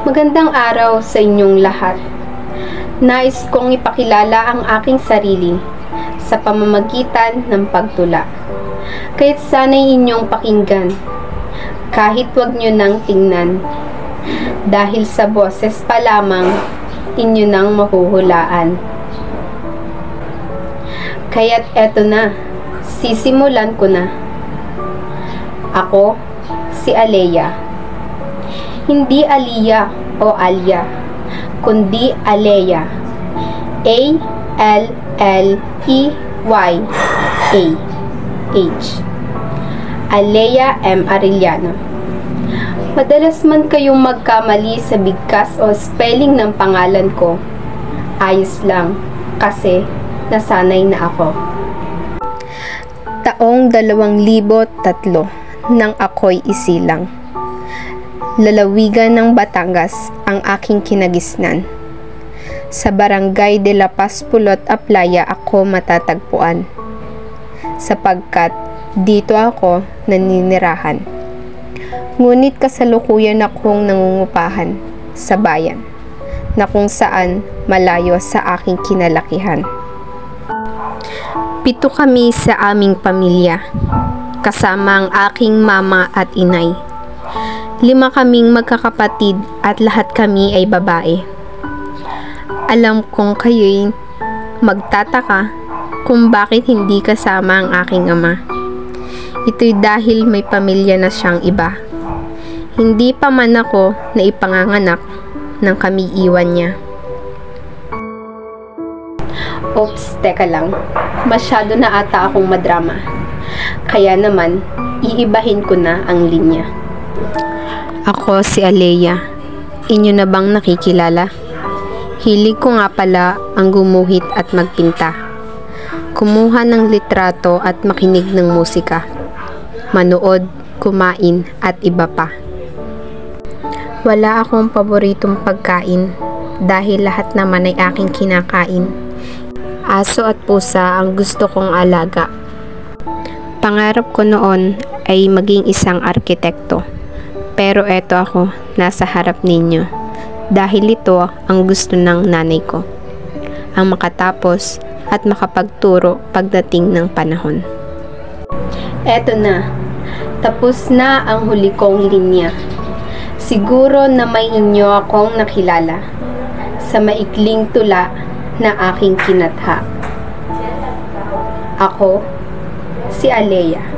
Magandang araw sa inyong lahat. Nais kong ipakilala ang aking sarili sa pamamagitan ng pagtula. Kaya't sana'y inyong pakinggan, kahit wag nyo nang tingnan, dahil sa boses pa lamang inyo nang mahuhulaan. Kaya't eto na, sisimulan ko na. Ako, si Aleya. Hindi Aliyah o Alya, kundi Aleya. A-L-L-E-Y-A-H. Aleya M. Arellano. Madalas man kayong magkamali sa bigkas o spelling ng pangalan ko. Ayos lang, kasi nasanay na ako. Taong 2003 nang ako'y isilang. Lalawigan ng Batangas ang aking kinagisnan. Sa Barangay de la Paz Pulot, Aplaya ako matatagpuan, sapagkat dito ako naninirahan. Ngunit kasalukuyan akong nangungupahan sa bayan, na kung saan malayo sa aking kinalakihan. 7 kami sa aming pamilya, kasama ang aking mama at inay. 5 kaming magkakapatid at lahat kami ay babae. Alam kong kayo'y magtataka kung bakit hindi kasama ang aking ama. Ito'y dahil may pamilya na siyang iba. Hindi pa man ako na ipanganganak nang kami iwan niya. Oops, teka lang. Masyado na ata akong madrama. Kaya naman, iibahin ko na ang linya. Ako si Aleya. Inyo na bang nakikilala? Hilig ko nga pala ang gumuhit at magpinta. Kumuha ng litrato at makinig ng musika. Manood, kumain at iba pa. Wala akong paboritong pagkain dahil lahat naman ay aking kinakain. Aso at pusa ang gusto kong alaga. Pangarap ko noon ay maging isang arkitekto. Pero eto ako, nasa harap ninyo. Dahil ito ang gusto ng nanay ko. Ang makatapos at makapagturo pagdating ng panahon. Eto na, tapos na ang huli kong linya. Siguro na may inyo akong nakilala sa maikling tula na aking kinatha. Ako, si Aleya.